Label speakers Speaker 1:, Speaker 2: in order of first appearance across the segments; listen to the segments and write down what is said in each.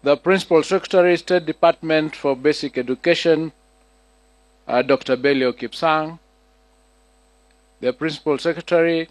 Speaker 1: the Principal Secretary, State Department for Basic Education, Dr. Belio Kipsang, the Principal Secretary,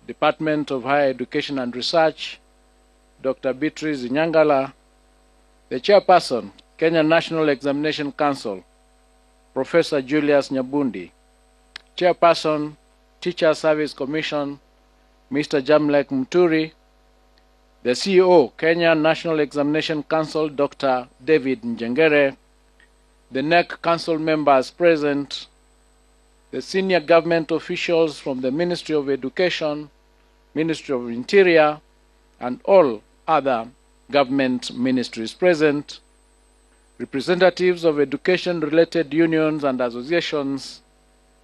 Speaker 1: Department of Higher Education and Research, Dr. Beatrice Nyangala, the Chairperson, Kenya National Examination Council, Professor Julius Nyabundi, Chairperson, Teacher Service Commission, Mr. Jamlek Muturi, the CEO, Kenya National Examination Council, Dr. David Njengere, the NEC Council members present, the senior government officials from the Ministry of Education, Ministry of Interior, and all other government ministries present, representatives of education-related unions and associations,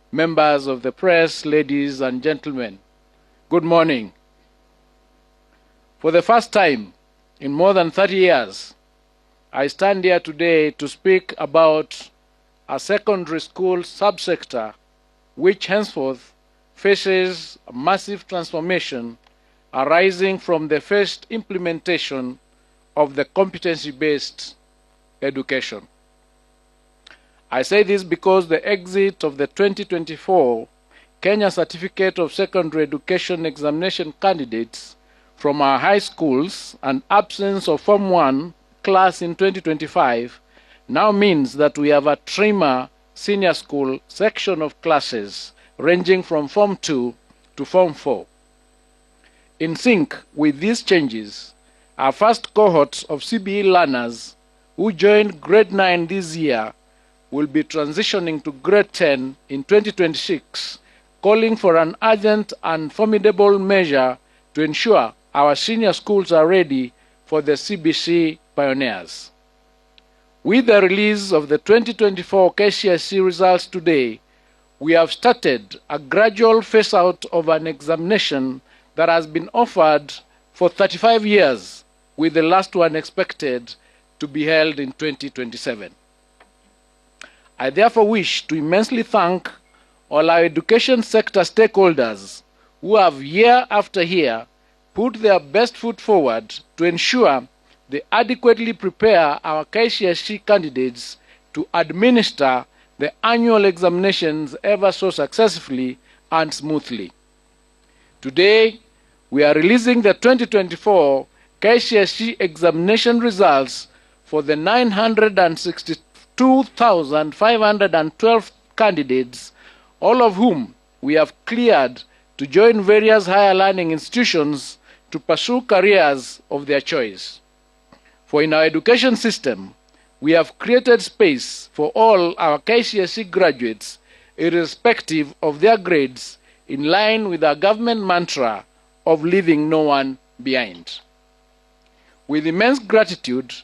Speaker 1: members of the press, ladies and gentlemen, good morning. For the first time in more than 30 years, I stand here today to speak about a secondary school subsector which henceforth faces a massive transformation arising from the first implementation of the competency-based education. I say this because the exit of the 2024 Kenya Certificate of Secondary Education examination candidates from our high schools and absence of Form 1 class in 2025 now means that we have a trimmer senior school section of classes ranging from Form 2 to Form 4. In sync with these changes, our first cohort of CBE learners who joined grade 9 this year will be transitioning to grade 10 in 2026, calling for an urgent and formidable measure to ensure our senior schools are ready for the CBC pioneers. With the release of the 2024 KCSE results today, we have started a gradual phase-out of an examination that has been offered for 35 years, with the last one expected to be held in 2027. I therefore wish to immensely thank all our education sector stakeholders who have year after year put their best foot forward to ensure they adequately prepare our KCSE candidates to administer the annual examinations ever so successfully and smoothly. Today, we are releasing the 2024 KCSE examination results for the 962,512 candidates, all of whom we have cleared to join various higher learning institutions to pursue careers of their choice. For in our education system, we have created space for all our KCSE graduates, irrespective of their grades, in line with our government mantra of leaving no one behind. With immense gratitude,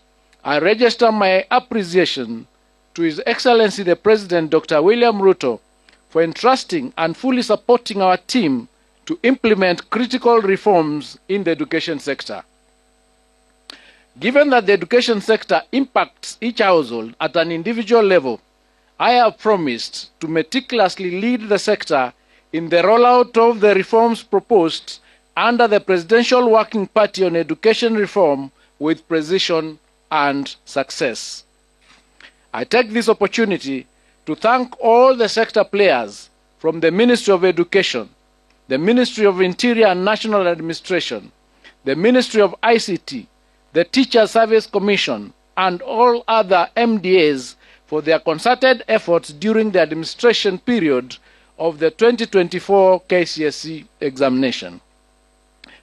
Speaker 1: I register my appreciation to His Excellency the President Dr. William Ruto for entrusting and fully supporting our team to implement critical reforms in the education sector. Given that the education sector impacts each household at an individual level, I have promised to meticulously lead the sector in the rollout of the reforms proposed under the Presidential Working Party on Education Reform with precision and success. I take this opportunity to thank all the sector players from the Ministry of Education, the Ministry of Interior and National Administration, the Ministry of ICT, the Teacher Service Commission, and all other MDAs for their concerted efforts during the administration period of the 2024 KCSE examination.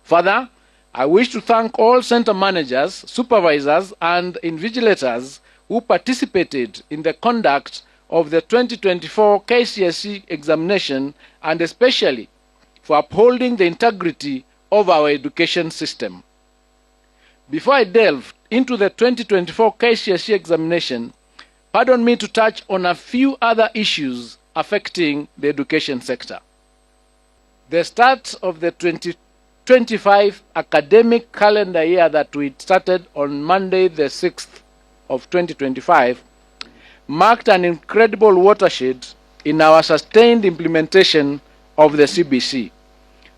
Speaker 1: Further, I wish to thank all center managers, supervisors, and invigilators who participated in the conduct of the 2024 KCSE examination, and especially for upholding the integrity of our education system. Before I delve into the 2024 KCSE examination, pardon me to touch on a few other issues affecting the education sector. The start of the 2025 academic calendar year that we started on Monday the 6th of 2025 marked an incredible watershed in our sustained implementation of the CBC.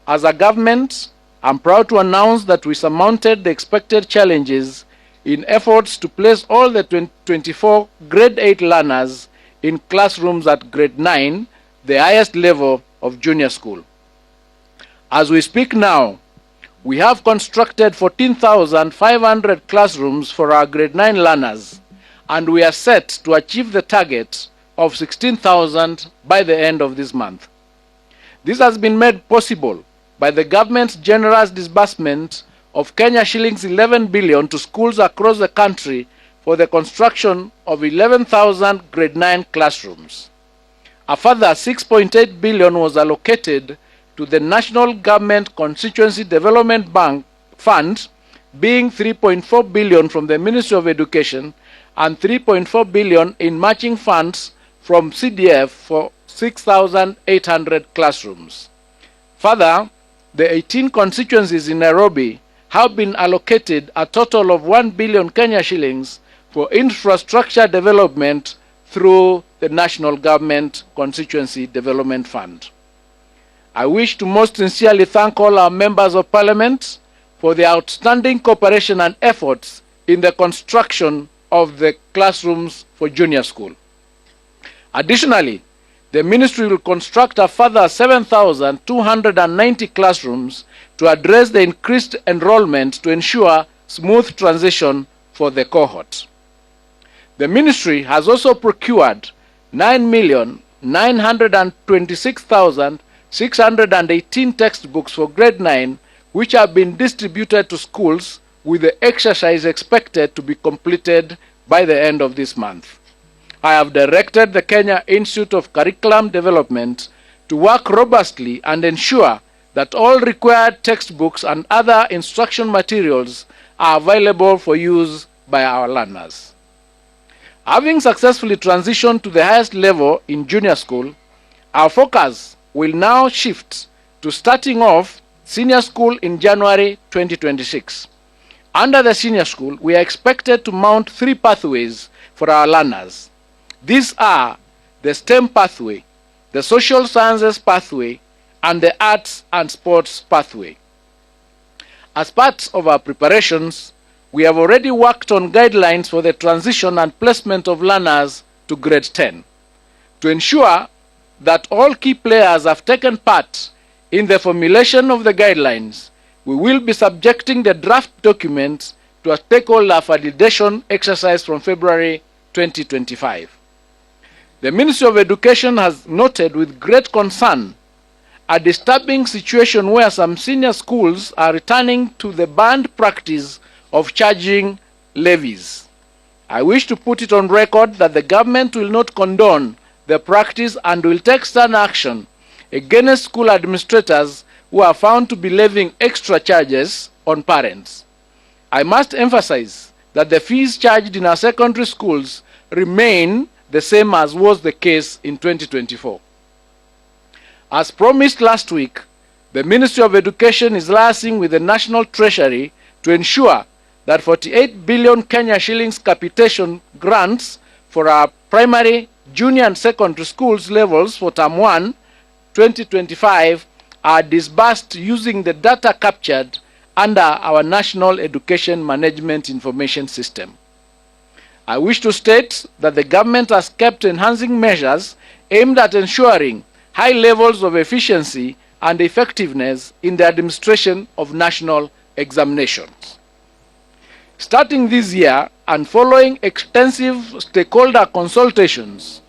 Speaker 1: As a government, I'm proud to announce that we surmounted the expected challenges in efforts to place all the 24 grade 8 learners in classrooms at grade 9, the highest level of junior school. As we speak now, we have constructed 14,500 classrooms for our grade 9 learners, and we are set to achieve the target of 16,000 by the end of this month. This has been made possible by the government's generous disbursement of Kenya shillings 11 billion to schools across the country for the construction of 11,000 grade 9 classrooms. A further 6.8 billion was allocated to the National Government Constituency Development Bank Fund, being 3.4 billion from the Ministry of Education and 3.4 billion in matching funds from CDF for 6,800 classrooms. Further, the 18 constituencies in Nairobi have been allocated a total of 1 billion Kenya shillings for infrastructure development through the National Government Constituency Development Fund. I wish to most sincerely thank all our members of Parliament for their outstanding cooperation and efforts in the construction of the classrooms for junior school. Additionally, the Ministry will construct a further 7,290 classrooms to address the increased enrollment to ensure smooth transition for the cohort. The Ministry has also procured 9,926,618 textbooks for grade 9, which have been distributed to schools, with the exercise expected to be completed by the end of this month. I have directed the Kenya Institute of Curriculum Development to work robustly and ensure that all required textbooks and other instruction materials are available for use by our learners. Having successfully transitioned to the highest level in junior school, our focus will now shift to starting off senior school in January 2026. Under the senior school, we are expected to mount 3 pathways for our learners. These are the STEM pathway, the social sciences pathway, and the arts and sports pathway. As part of our preparations, we have already worked on guidelines for the transition and placement of learners to grade 10. To ensure that all key players have taken part in the formulation of the guidelines, we will be subjecting the draft documents to a stakeholder validation exercise from February 2025. The Ministry of Education has noted with great concern a disturbing situation where some senior schools are returning to the banned practice of charging levies. I wish to put it on record that the government will not condone the practice and will take stern action against school administrators who are found to be levying extra charges on parents. I must emphasize that the fees charged in our secondary schools remain the same as was the case in 2024. As promised last week, the Ministry of Education is liaising with the National Treasury to ensure that 48 billion Kenya shillings capitation grants for our primary, junior and secondary schools levels for Term 1, 2025 are disbursed using the data captured under our National Education Management Information System. I wish to state that the government has kept enhancing measures aimed at ensuring high levels of efficiency and effectiveness in the administration of national examinations. Starting this year and following extensive stakeholder consultations,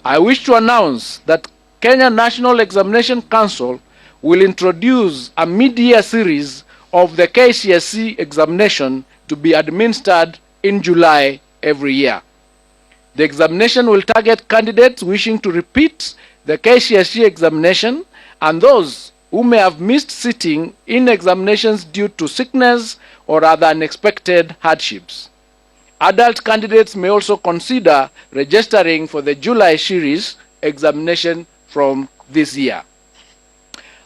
Speaker 1: I wish to announce that Kenya National Examination Council will introduce a mid-year series of the KCSE examination to be administered in July every year. The examination will target candidates wishing to repeat the KCSE examination and those who may have missed sitting in examinations due to sickness or other unexpected hardships. Adult candidates may also consider registering for the July series examination from this year.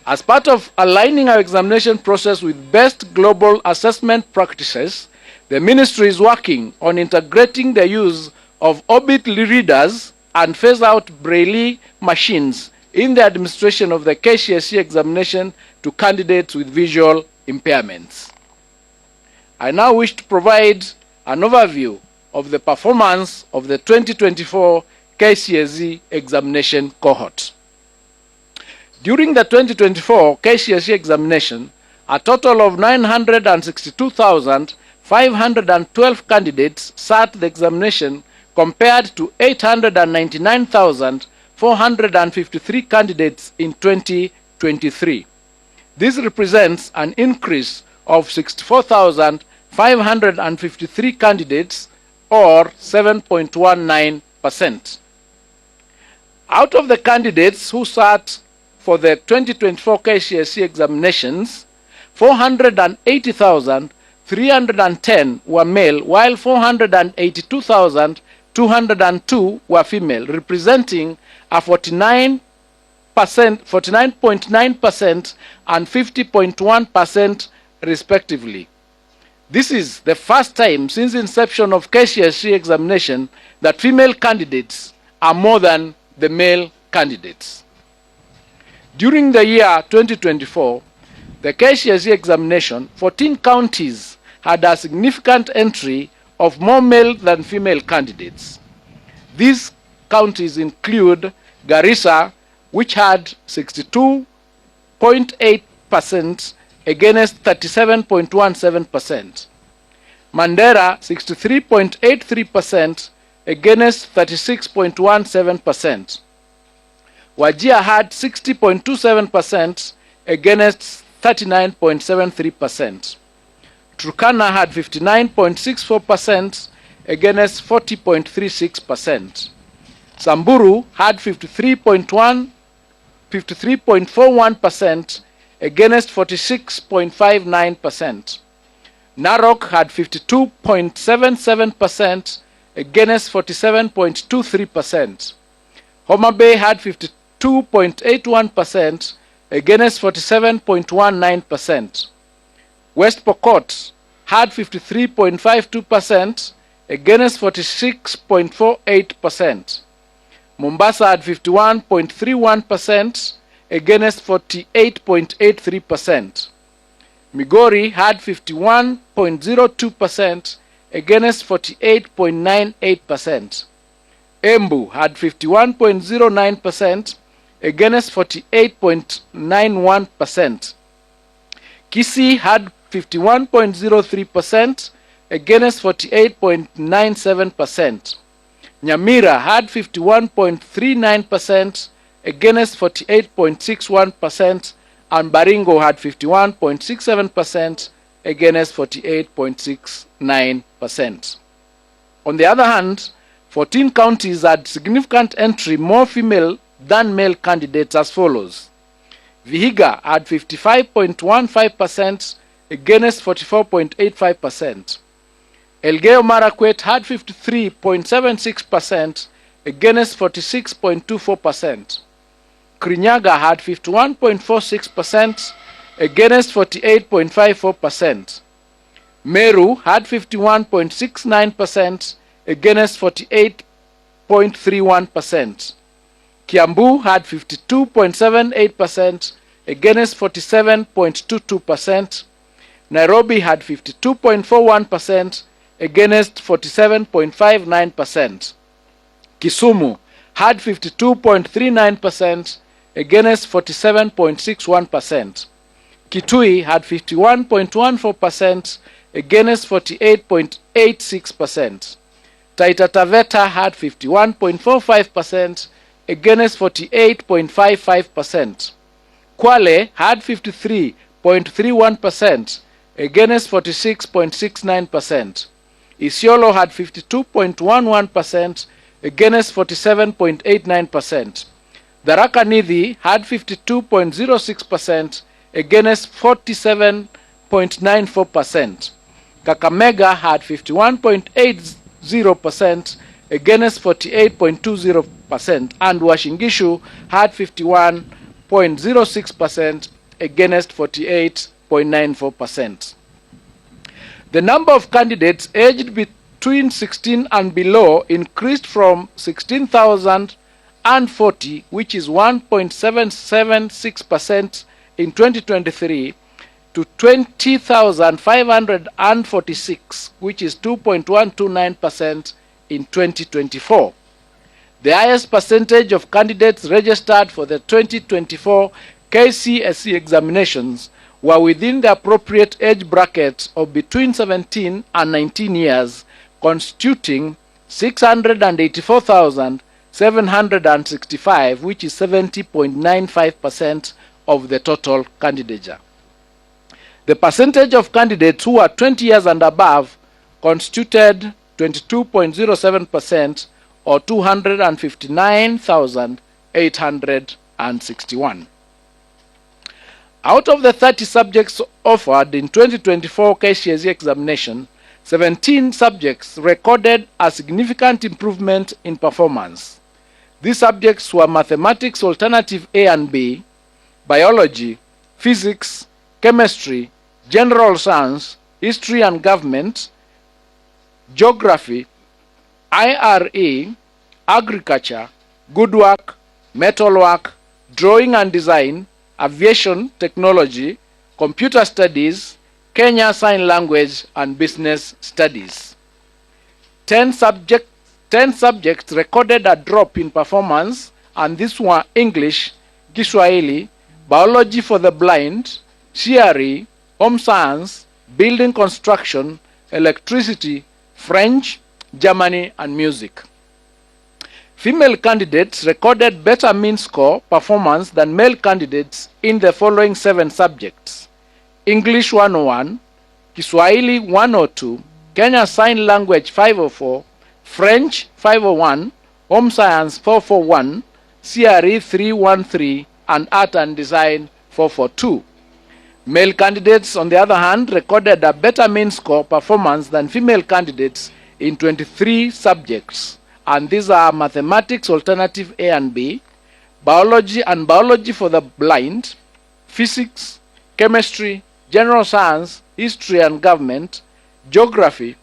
Speaker 1: As part of aligning our examination process with best global assessment practices, the Ministry is working on integrating the use of Orbit readers and phase out Braille machines in the administration of the KCSE examination to candidates with visual impairments. I now wish to provide an overview of the performance of the 2024 KCSE examination cohort. During the 2024 KCSE examination, a total of 962,512 candidates sat the examination compared to 899,453 candidates in 2023. This represents an increase of 64,553 candidates, or 7.19%. Out of the candidates who sat for the 2024 KCSE examinations, 480,310 were male, while 482,202 were female, representing a 49.9% and 50.1% respectively. This is the first time since inception of KCSE examination that female candidates are more than the male candidates. During the year 2024, the KCSE examination, 14 counties had a significant entry of more male than female candidates. These counties include Garissa, which had 62.8% against 37.17%. Mandera, 63.83% against 36.17%. Wajir had 60.27% against 39.73%. Turkana had 59.64% against 40.36%. Samburu had 53.41% against 46.59%. Narok had 52.77% against 47.23%. Homa Bay had 52.81% against 47.19%. West Pokot had 53.52% against 46.48%. Mombasa had 51.31% against 48.83%. Migori had 51.02% against 48.98%. Embu had 51.09% against 48.91%. Kisii had 51.03% against 48.97%. Nyamira had 51.39% against 48.61%, and Baringo had 51.67% against 48.69%. On the other hand, 14 counties had significant entry more female than male candidates as follows. Vihiga had 55.15% against 44.85%. Elgeyo Marakwet had 53.76% against 46.24%. Kirinyaga had 51.46% against 48.54%. Meru had 51.69% against 48.31%. Kiambu had 52.78% against 47.22%. Nairobi had 52.41% against 47.59%. Kisumu had 52.39% against 47.61%. Kitui had 51.14% against 48.86%. Taita Taveta had 51.45% against 48.55%. Kwale had 53.31% against 46.69%. Isiolo had 52.11% against 47.89%. Tharaka Nithi had 52.06% against 47.94%. Kakamega had 51.80% against 48.20%, and Uasin Gishu had 51.06% against 48.94%. The number of candidates aged between 16 and below increased from 16,040, which is 1.776% in 2023, to 20,546, which is 2.129% in 2024. The highest percentage of candidates registered for the 2024 KCSE examinations were within the appropriate age bracket of between 17 and 19 years, constituting 684,765, which is 70.95% of the total candidature. The percentage of candidates who are 20 years and above constituted 22.07%, or 259,861. Out of the 30 subjects offered in 2024 KCSE examination, 17 subjects recorded a significant improvement in performance. These subjects were mathematics alternative A and B, biology, physics, chemistry, general science, history and government, geography, IRE, agriculture, woodwork, metalwork, drawing and design, aviation technology, computer studies, Kenya Sign Language, and business studies. 10 subjects recorded a drop in performance, and these were English, Kiswahili, biology for the blind, CRE, home science, building construction, electricity, French, Germany, and music. Female candidates recorded better mean score performance than male candidates in the following 7 subjects: English 101, Kiswahili 102, Kenya Sign Language 504, French 501, Home Science 441, CRE 313, and Art and Design 442. Male candidates, on the other hand, recorded a better mean score performance than female candidates in 23 subjects, and these are mathematics alternative A and B, biology and biology for the blind, physics, chemistry, general science, history and government, geography,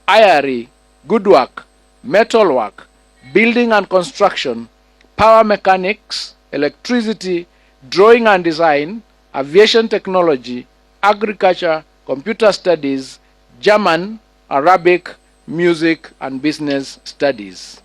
Speaker 1: IRE, woodwork, metalwork, building and construction, power mechanics, electricity, drawing and design, aviation technology, agriculture, computer studies, German, Arabic, music, and business studies.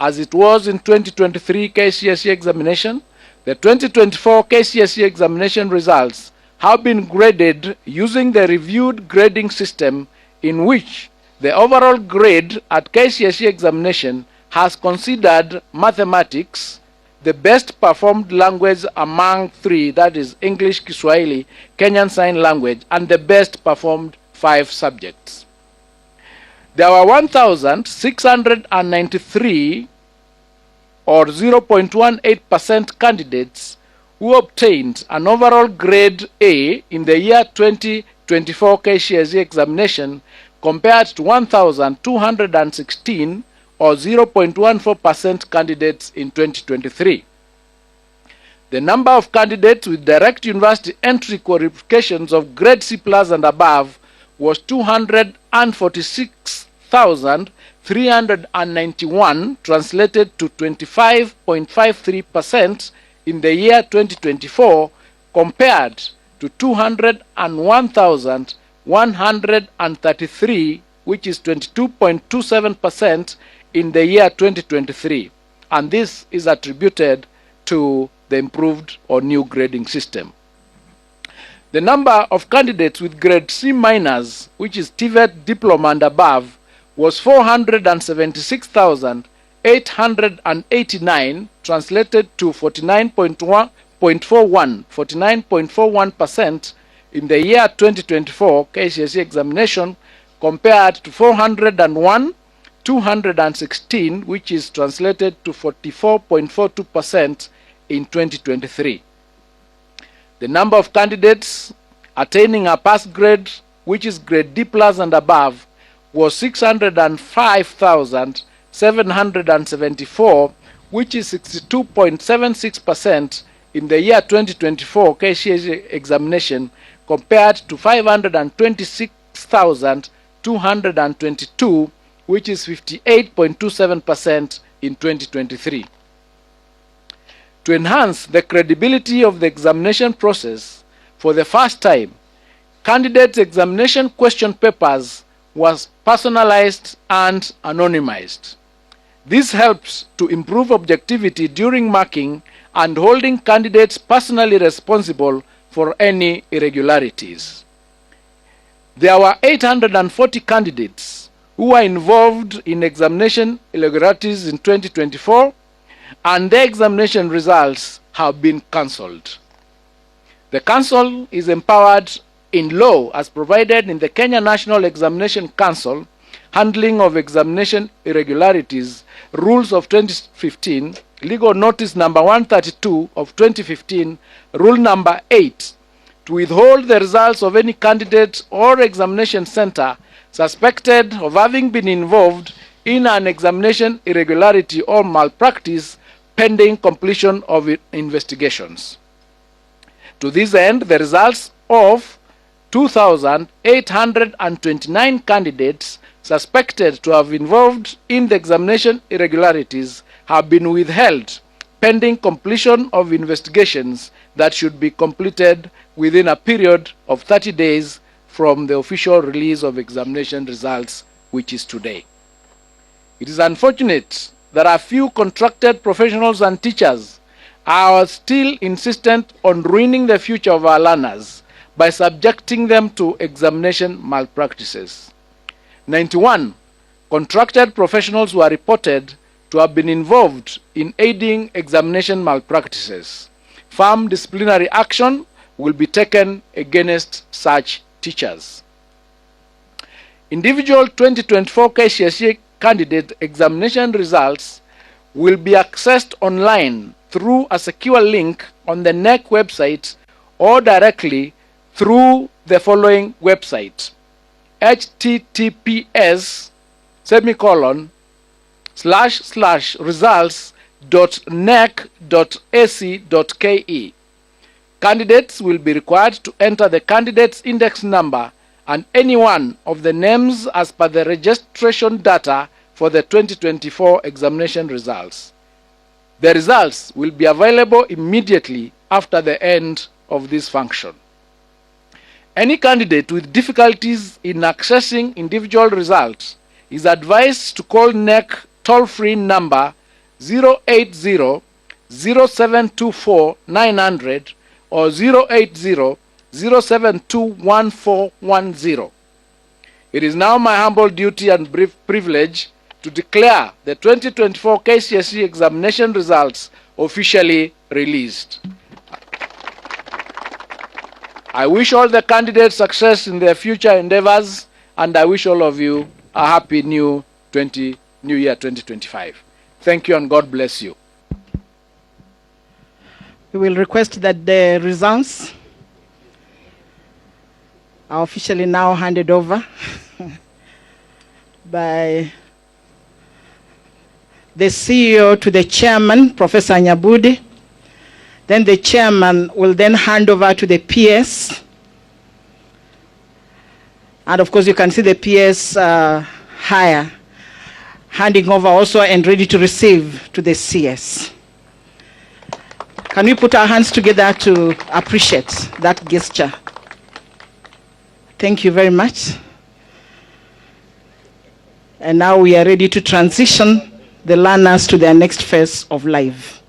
Speaker 1: As it was in 2023 KCSE examination, the 2024 KCSE examination results have been graded using the reviewed grading system, in which the overall grade at KCSE examination has considered mathematics the best performed language among 3, that is English, Kiswahili, Kenyan Sign Language, and the best performed 5 subjects. There were 1,693, or 0.18% candidates who obtained an overall grade A in the year 2024 KCSE examination, compared to 1,216, or 0.14% candidates in 2023. The number of candidates with direct university entry qualifications of grade C+ and above was 246,391, translated to 25.53% in the year 2024, compared to 201,133, which is 22.27% in the year 2023, and this is attributed to the improved or new grading system. The number of candidates with grade C-, which is TVET diploma and above, was 476,889, translated to 49.41% in the year 2024 KCSE examination, compared to 401,216, which is translated to 44.42% in 2023. The number of candidates attaining a pass grade, which is grade D+ and above, was 605,774, which is 62.76% in the year 2024 KCSE examination, compared to 526,222, which is 58.27% in 2023. To enhance the credibility of the examination process, for the first time, candidates' examination question papers was personalized and anonymized. This helps to improve objectivity during marking and holding candidates personally responsible for any irregularities. There were 840 candidates who were involved in examination irregularities in 2024, and their examination results have been cancelled. The Council is empowered in law as provided in the Kenya National Examination Council Handling of Examination Irregularities Rules of 2015, Legal Notice number 132 of 2015, Rule number 8, to withhold the results of any candidate or examination center suspected of having been involved in an examination irregularity or malpractice pending completion of investigations. To this end, the results of 2,829 candidates suspected to have involved in the examination irregularities have been withheld pending completion of investigations that should be completed within a period of 30 days from the official release of examination results, which is today. It is unfortunate that a few contracted professionals and teachers are still insistent on ruining the future of our learners by subjecting them to examination malpractices. 91 contracted professionals were reported to have been involved in aiding examination malpractices. Firm disciplinary action will be taken against such teachers. Individual 2024 KCSE candidate examination results will be accessed online through a secure link on the NEC website or directly through the following website: https://results.nec.ac.ke. Candidates will be required to enter the candidate's index number and any one of the names as per the registration data for the 2024 examination results. The results will be available immediately after the end of this function. Any candidate with difficulties in accessing individual results is advised to call NEC toll-free number 080-0724-900 or 080-0721-410. It is now my humble duty and privilege to declare the 2024 KCSE examination results officially released. I wish all the candidates success in their future endeavors, and I wish all of you a happy new year 2025. Thank you and God bless you.
Speaker 2: We will request that the results are officially now handed over by the CEO to the chairman, Professor Nyabudi. Then the chairman will then hand over to the PS. And of course, you can see the PS higher, handing over also and ready to receive to the CS. Can we put our hands together to appreciate that gesture? Thank you very much. And now we are ready to transition the learners to their next phase of life.